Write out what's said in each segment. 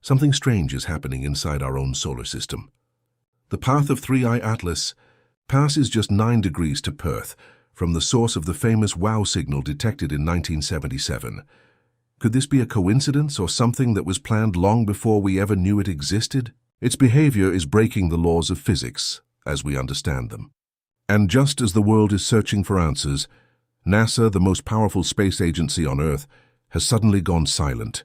Something strange is happening inside our own solar system. The path of 3I Atlas passes just 9 degrees to Perth from the source of the famous WOW signal detected in 1977. Could this be a coincidence or something that was planned long before we ever knew it existed? Its behavior is breaking the laws of physics as we understand them. And just as the world is searching for answers, NASA, the most powerful space agency on Earth, has suddenly gone silent.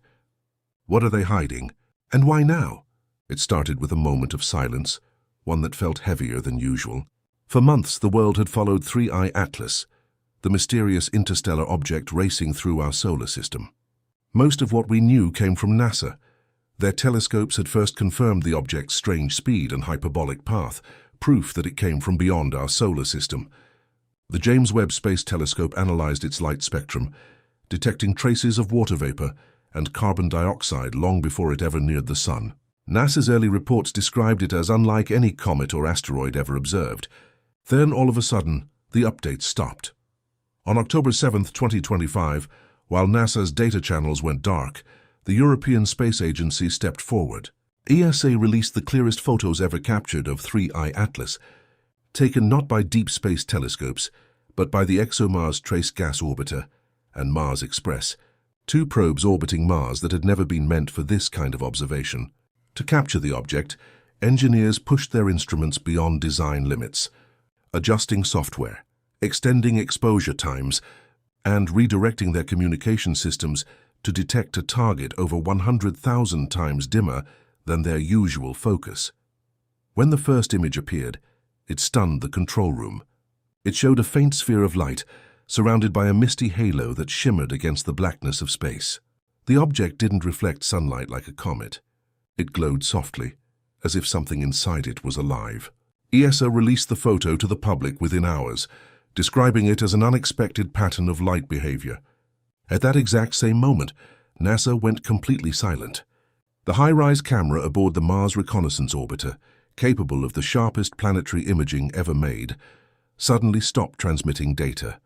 What are they hiding? And why now? It started with a moment of silence, one that felt heavier than usual. For months, the world had followed 3I Atlas, the mysterious interstellar object racing through our solar system. Most of what we knew came from NASA. Their telescopes had first confirmed the object's strange speed and hyperbolic path, proof that it came from beyond our solar system. The James Webb Space Telescope analyzed its light spectrum, detecting traces of water vapor and carbon dioxide long before it ever neared the Sun. NASA's early reports described it as unlike any comet or asteroid ever observed. Then, all of a sudden, the updates stopped. On October 7, 2025, while NASA's data channels went dark, the European Space Agency stepped forward. ESA released the clearest photos ever captured of 3I Atlas, taken not by deep space telescopes, but by the ExoMars Trace Gas Orbiter and Mars Express, 2 probes orbiting Mars that had never been meant for this kind of observation. To capture the object, engineers pushed their instruments beyond design limits, adjusting software, extending exposure times, and redirecting their communication systems to detect a target over 100,000 times dimmer than their usual focus. When the first image appeared, it stunned the control room. It showed a faint sphere of light, surrounded by a misty halo that shimmered against the blackness of space. The object didn't reflect sunlight like a comet. It glowed softly, as if something inside it was alive. ESA released the photo to the public within hours, describing it as an unexpected pattern of light behavior. At that exact same moment, NASA went completely silent. The high-rise camera aboard the Mars Reconnaissance Orbiter, capable of the sharpest planetary imaging ever made, suddenly stopped transmitting data.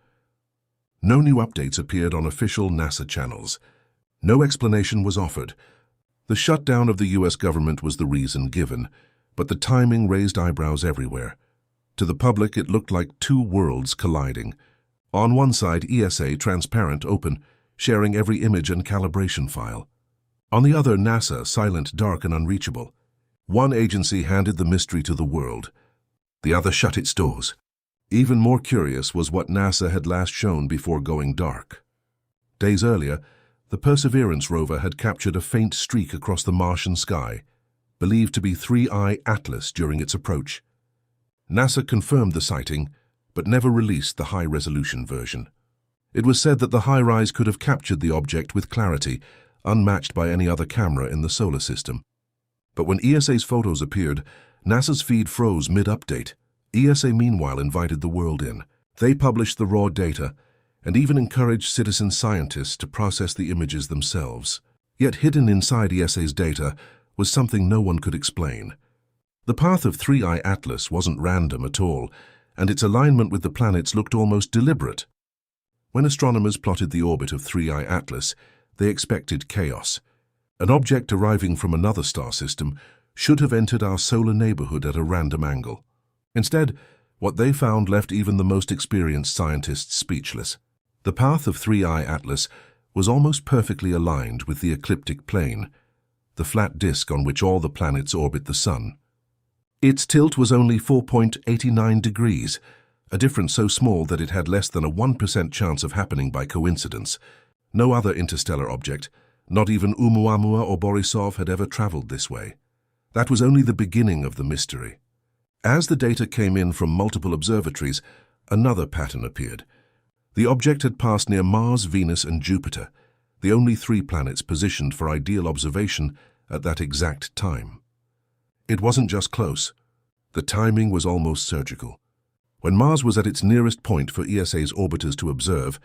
No new updates appeared on official NASA channels. No explanation was offered. The shutdown of the US government was the reason given, but the timing raised eyebrows everywhere. To the public, it looked like 2 worlds colliding. On one side, ESA, transparent, open, sharing every image and calibration file. On the other, NASA, silent, dark, and unreachable. One agency handed the mystery to the world. The other shut its doors. Even more curious was what NASA had last shown before going dark. Days earlier, the Perseverance rover had captured a faint streak across the Martian sky, believed to be 3I Atlas during its approach. NASA confirmed the sighting, but never released the high-resolution version. It was said that the high-rise could have captured the object with clarity, unmatched by any other camera in the solar system. But when ESA's photos appeared, NASA's feed froze mid-update. ESA meanwhile invited the world in. They published the raw data and even encouraged citizen scientists to process the images themselves. Yet hidden inside ESA's data was something no one could explain. The path of 3I Atlas wasn't random at all, and its alignment with the planets looked almost deliberate. When astronomers plotted the orbit of 3I Atlas, they expected chaos. An object arriving from another star system should have entered our solar neighborhood at a random angle. Instead, what they found left even the most experienced scientists speechless. The path of 3I Atlas was almost perfectly aligned with the ecliptic plane, the flat disk on which all the planets orbit the Sun. Its tilt was only 4.89 degrees, a difference so small that it had less than a 1% chance of happening by coincidence. No other interstellar object, not even Oumuamua or Borisov, had ever traveled this way. That was only the beginning of the mystery. As the data came in from multiple observatories, another pattern appeared. The object had passed near Mars, Venus, and Jupiter, the only 3 planets positioned for ideal observation at that exact time. It wasn't just close. The timing was almost surgical. When Mars was at its nearest point for ESA's orbiters to observe,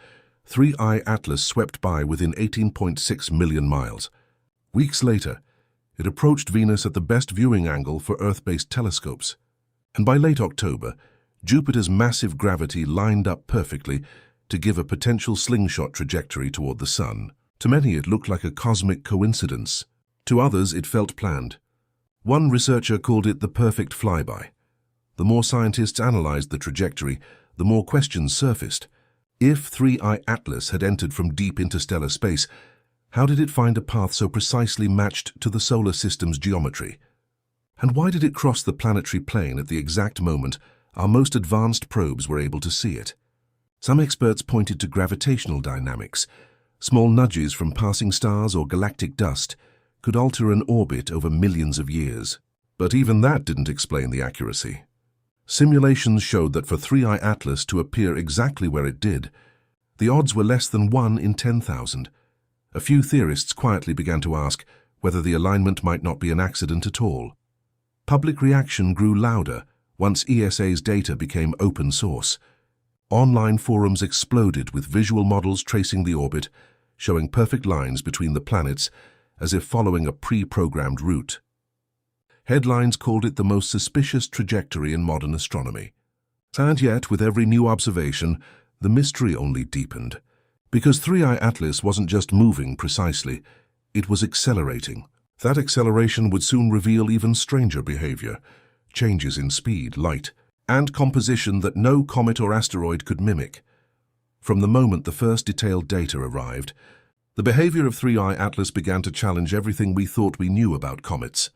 3I Atlas swept by within 18.6 million miles. Weeks later, it approached Venus at the best viewing angle for Earth-based telescopes. And by late October, Jupiter's massive gravity lined up perfectly to give a potential slingshot trajectory toward the Sun. To many, it looked like a cosmic coincidence. To others, it felt planned. One researcher called it the perfect flyby. The more scientists analyzed the trajectory, the more questions surfaced. If 3I Atlas had entered from deep interstellar space, how did it find a path so precisely matched to the solar system's geometry? And why did it cross the planetary plane at the exact moment our most advanced probes were able to see it? Some experts pointed to gravitational dynamics. Small nudges from passing stars or galactic dust could alter an orbit over millions of years. But even that didn't explain the accuracy. Simulations showed that for 3I Atlas to appear exactly where it did, the odds were less than 1 in 10,000. A few theorists quietly began to ask whether the alignment might not be an accident at all. Public reaction grew louder once ESA's data became open source. Online forums exploded with visual models tracing the orbit, showing perfect lines between the planets as if following a pre-programmed route. Headlines called it the most suspicious trajectory in modern astronomy. And yet, with every new observation, the mystery only deepened. Because 3I Atlas wasn't just moving precisely, it was accelerating. That acceleration would soon reveal even stranger behavior, changes in speed, light, and composition that no comet or asteroid could mimic. From the moment the first detailed data arrived, the behavior of 3I Atlas began to challenge everything we thought we knew about comets.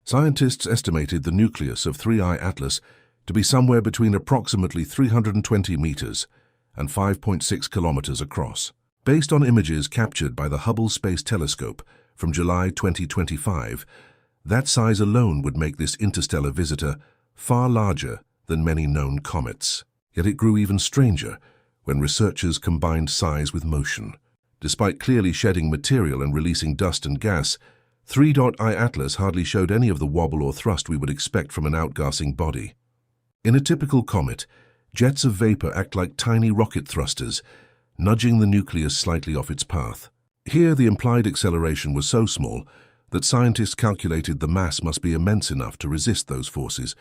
Scientists estimated the nucleus of 3I Atlas to be somewhere between approximately 320 meters and 5.6 kilometers across. Based on images captured by the Hubble Space Telescope from July 2025, that size alone would make this interstellar visitor far larger than many known comets. Yet it grew even stranger when researchers combined size with motion. Despite clearly shedding material and releasing dust and gas, 3I Atlas hardly showed any of the wobble or thrust we would expect from an outgassing body. In a typical comet, jets of vapor act like tiny rocket thrusters, nudging the nucleus slightly off its path. Here, the implied acceleration was so small that scientists calculated the mass must be immense enough to resist those forces,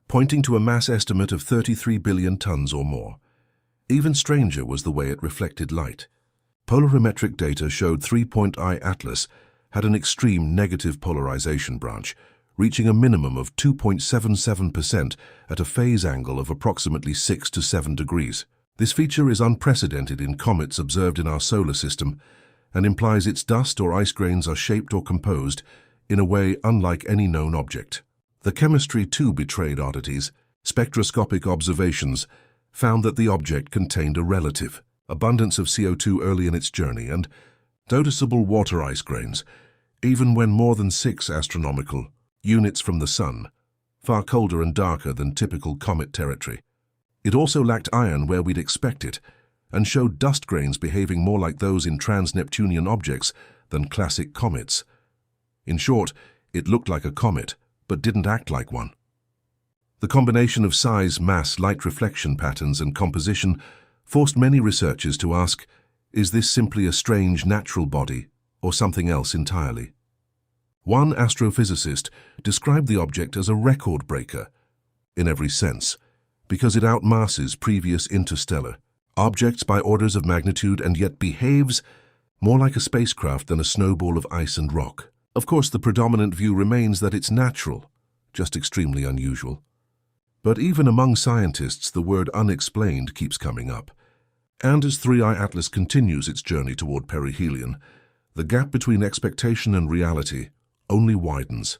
pointing to a mass estimate of 33 billion tons or more. Even stranger was the way it reflected light. Polarimetric data showed 3I Atlas had an extreme negative polarization branch, reaching a minimum of 2.77% at a phase angle of approximately 6 to 7 degrees. This feature is unprecedented in comets observed in our solar system and implies its dust or ice grains are shaped or composed in a way unlike any known object. The chemistry too betrayed oddities. Spectroscopic observations found that the object contained a relative abundance of CO2 early in its journey and noticeable water ice grains, even when more than 6 astronomical units from the Sun, far colder and darker than typical comet territory. It also lacked iron where we'd expect it, and showed dust grains behaving more like those in trans-Neptunian objects than classic comets. In short, it looked like a comet, but didn't act like one. The combination of size, mass, light reflection patterns, and composition forced many researchers to ask, is this simply a strange natural body or something else entirely? One astrophysicist described the object as a record breaker, in every sense, because it outmasses previous interstellar objects by orders of magnitude and yet behaves more like a spacecraft than a snowball of ice and rock. Of course, the predominant view remains that it's natural, just extremely unusual. But even among scientists, the word unexplained keeps coming up. And as 3I Atlas continues its journey toward perihelion, the gap between expectation and reality only widens.